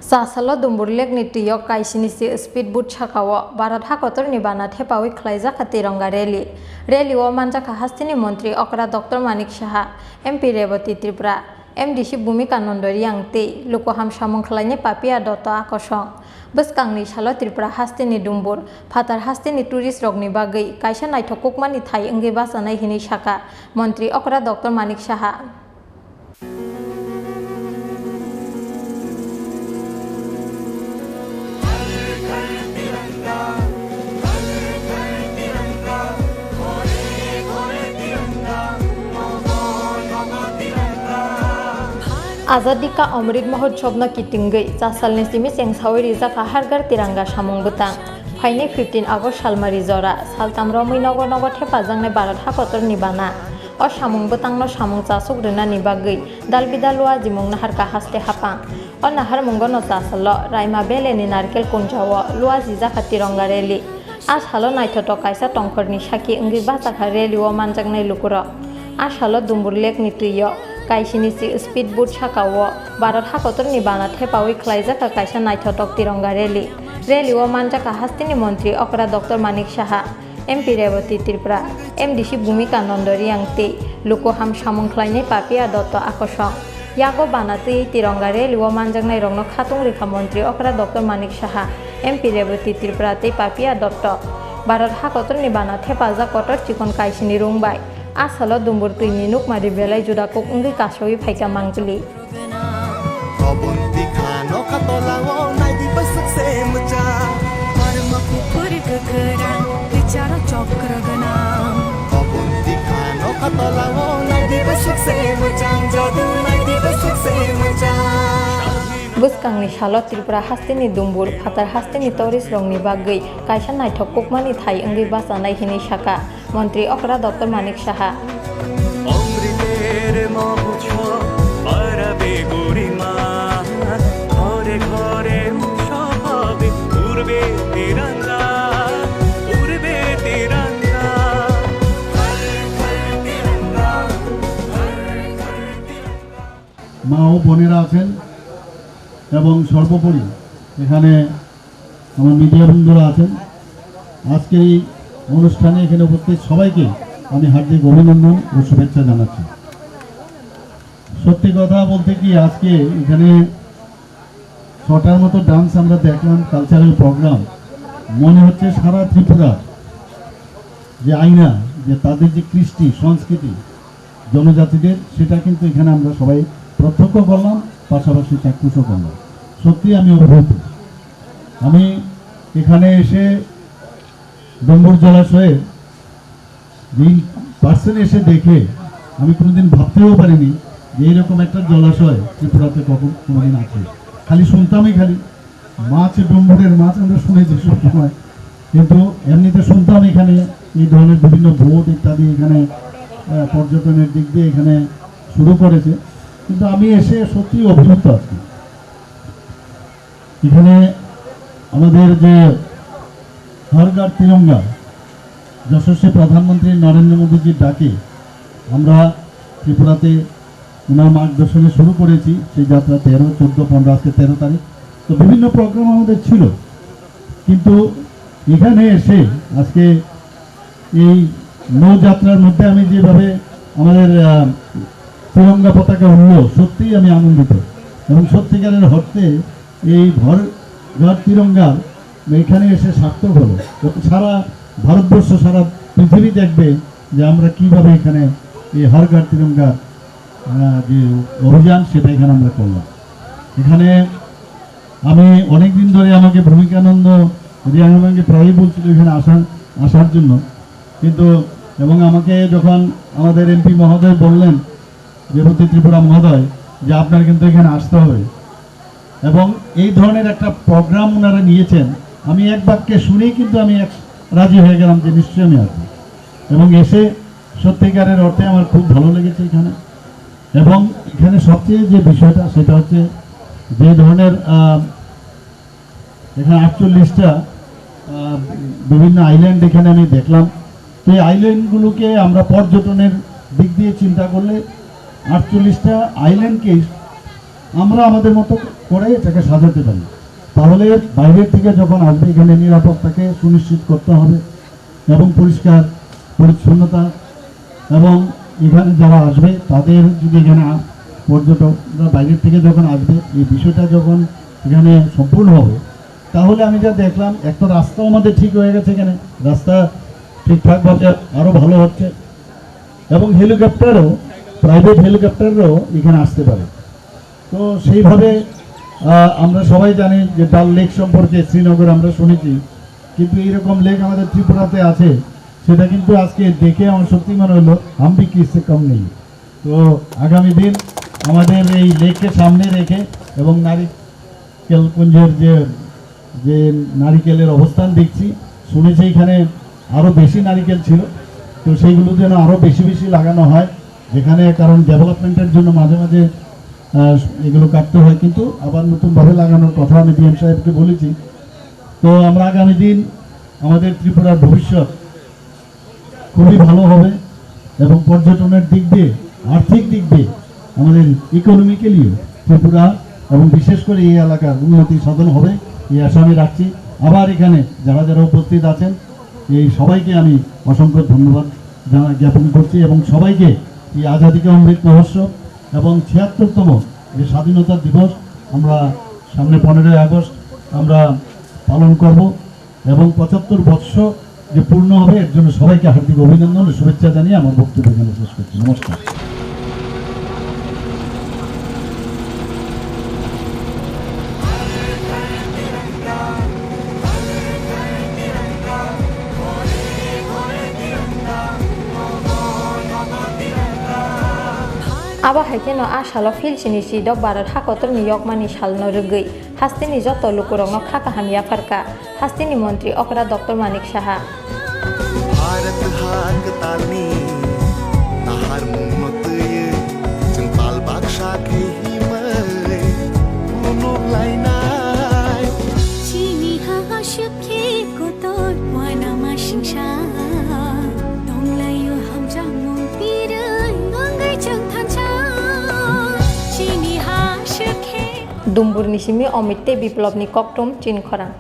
Sasalo dumburlek ni tuyok kaisini si speedboat chakawo Bharat hakotor ni bana thepawi khlaija khatiranga rally o manja kahastini montri okra Dr. Manik Saha MP Revati Tripura MDC Bhumika Nondori angte lokoham samung khlaine papia doto akosong bwskangni salo Tripura hastini dumbur phatar hastini tourist rokni bagui kaisa naithokukmani thai wngwi basanai hini saka montri okra Dr. Manik Saha Azadi ka Amrit Mahotsav na kitinggui Jasalni simi sengsawi rijak hargar tiranga samung butang Phaine 15 August salmari jora saltamro muinogo nogo thepajangnai Bharat hakotor ni bana o samung butang no samung chasuk rena ni bagui dalbidalua jimung nahar ka haste hapang o nahar mungo no jasalo raima bele ni narkel kunjawo lua jija khatiranga rally ashalo naithoto kaisa tongkhorni saki wngwi bachakha rally o manjaknai lukuro ashalo dumburlek ni tuyo kaisini si speedboat sakao Bharat hakotor ni bana thepawi khlaijaka kaisa naithotok tiranga rally o manjaka hastini montri okra Dr. Manik Saha MP Revati Tripura MDC Bhumika Nondori angte lokoham samung khlainai papia doto akosong yago banatui tiranga rally o manjaknai rokno khatung rekha montri okra Dr. Manik Saha MP Revati Tripura tei papia doto Bharat hakotor ni bana thepajak kotor chikon kaisini rungbai Asalo dumbur tuini nukmari belai judakuk unggi kasawi phaika mangpili Bwskangni salo Tripura hastini dumbur phatar hastini tourist rokni bagui kaisa naithokukmani thai wngwi basanai hini saka Montri okra Dr. Manik Saha মা ও বোনেরা আছেন এবং সর্বোপরি এখানে আমার media বন্ধুরা আছেন আজকের এই অনুষ্ঠানে এখানে উপস্থিত সবাইকে আমি হার্দিক অভিনন্দন ও শুভেচ্ছা জানাচ্ছি সত্যি কথা বলতে কি আজকে এখানে 6টার মতো ডান্স আমরা দেখলাম কালচারাল প্রোগ্রাম মনে হচ্ছে সারা ত্রিপুরা যে আয়না যে তাদের যে কৃষ্টি সংস্কৃতি জনজাতিদের সেটা কিন্তু এখানে আমরা সবাই প্রত্যক্ষ করলাম পাশাপাশি চাক্ষুষও করলাম সত্যি আমি অভিভূত আমি এখানে এসে ডম্বুর জলাশয়ে রিল পার্সন এসে দেখে আমি কোনোদিন ভাবতেও পারিনি যে এইরকম একটা জলাশয় ত্রিপুরাতে কোনোদিন আছে খালি শুনতামই খালি মাছ ডম্বুরের মাছ আমরা শুনেছি সবসময় কিন্তু এমনিতে শুনতাম এখানে এই ধরনের বিভিন্ন বোট ইত্যাদি এখানে পর্যটনের দিক দিয়ে এখানে শুরু করেছে কিন্তু আমি এসে সত্যি অভিভূত আছি এখানে আমাদের যে हर घर तिरंगा যশস্বী প্রধানমন্ত্রী নরেন্দ্র মোদীজির ডাকে আমরা ত্রিপুরাতে ওনার মার্গদর্শনে শুরু করেছি সেই যাত্রা 13, 14, 15 আজকে 13 তারিখ তো বিভিন্ন প্রোগ্রাম আমাদের ছিল কিন্তু এখানে এসে আজকে এই নৌযাত্রার মধ্যে আমি যেভাবে আমাদের তিরঙ্গা পতাকা উড়লো সত্যিই আমি আনন্দিত এবং সত্যিকারের অর্থে এই ঘর তিরঙ্গা এখানে এসে সার্থক হলো সারা ভারতবর্ষ সারা পৃথিবী দেখবে যে আমরা কিভাবে এখানে এই হর ঘর তিরঙ্গা যে অভিযান সেটা এখানে আমরা করলাম এখানে আমি অনেক দিন ধরে আমাকে ভূমিকানন্দ রিয়াঙ্গাকে প্রায়ই বলছিল এখানে আসার জন্য কিন্তু এবং আমাকে যখন আমাদের এমপি মহোদয় বললেন রেবতী ত্রিপুরা মহোদয় যে আপনার কিন্তু এখানে আসতে হবে এবং এই ধরনের একটা প্রোগ্রাম ওনারা নিয়েছেন আমি এক বাক্যে শুনেই কিন্তু আমি রাজি হয়ে গেলাম যে নিশ্চয়ই আমি আসবো এবং এসে সত্যিকারের অর্থে আমার খুব ভালো লেগেছে এখানে এবং এখানে সবচেয়ে যে বিষয়টা সেটা হচ্ছে যে ধরনের এখানে 48টা বিভিন্ন আইল্যান্ড এখানে আমি দেখলাম সেই আইল্যান্ডগুলোকে আমরা পর্যটনের দিক দিয়ে চিন্তা করলে 48টা আইল্যান্ডকে আমরা আমাদের মতো করে এটাকে সাজাতে পারি। তাহলে বাইরের থেকে যখন আসবে এখানে নিরাপত্তাকে সুনিশ্চিত করতে হবে এবং পরিষ্কার পরিচ্ছন্নতা, এবং এখানে যারা আসবে তাদের যদি এখানে পর্যটকরা বাইরের থেকে যখন আসবে এই বিষয়টা যখন এখানে সম্পূর্ণ হবে, তাহলে আমি যা দেখলাম একটা রাস্তাও আমাদের ঠিক হয়ে গেছে, এখানে রাস্তা ঠিকঠাকভাবে আরও ভালো হচ্ছে, এবং হেলিকপ্টারও প্রাইভেট হেলিকপ্টারও এখানে আসতে পারে। তো সেইভাবে আমরা সবাই জানি যে ডাল লেক সম্পর্কে শ্রীনগর আমরা শুনেছি, কিন্তু এইরকম লেক আমাদের ত্রিপুরাতে আছে, সেটা কিন্তু আজকে দেখে আমার সত্যি মনে হলো হাম্পি কিসে কম নেই। তো আগামী দিন আমাদের এই লেককে সামনে রেখে এবং নারিকেল কুঞ্জের যে নারিকেলের অবস্থান দেখছি, শুনেছি এখানে আরও বেশি নারিকেল ছিল, তো সেইগুলো যেন আরও বেশি বেশি লাগানো হয় যেখানে, কারণ ডেভেলপমেন্টের জন্য মাঝে মাঝে এগুলো কাটতে হয়, কিন্তু আবার নতুনভাবে লাগানোর কথা আমি ডিএম সাহেবকে বলেছি। তো আমরা আগামী দিন আমাদের ত্রিপুরার ভবিষ্যৎ খুবই ভালো হবে, এবং পর্যটনের দিক দিয়ে, আর্থিক দিক দিয়ে, আমাদের ইকোনমিক্যালিও ত্রিপুরা এবং বিশেষ করে এই এলাকার উন্নতি সাধন হবে এই আশা আমি রাখছি। আবার এখানে যারা যারা উপস্থিত আছেন এই সবাইকে আমি অসংখ্য ধন্যবাদ জ্ঞাপন করছি, এবং সবাইকে এই আজাদী কা অমৃত মহোৎসব এবং ৭৬তম যে স্বাধীনতা দিবস আমরা সামনে 15ই আগস্ট আমরা পালন করব, এবং ৭৫ বৎসর যে পূর্ণ হবে এর জন্য সবাইকে হার্দিক অভিনন্দন ও শুভেচ্ছা জানিয়ে আমার বক্তব্য এখানে শেষ করছি। নমস্কার। Aba haikeno asalo fil sini si dok barat hakotor ni yokmani salno rugui hastini joto lukurongno khaka hamia farka hastini montri okra Dr. Manik Saha Bharat हाक तालनी नहार मुनतये जंपाल बादशाह के हिमले कोनो लाइनाय चिनी हा शखे को तोर वाना मा शिंशा दंगलायो हम जामु पिरन गंगै चंथाचा चिनी हा शखे Dumbur nisimi omitte biplobni koktum chin khorang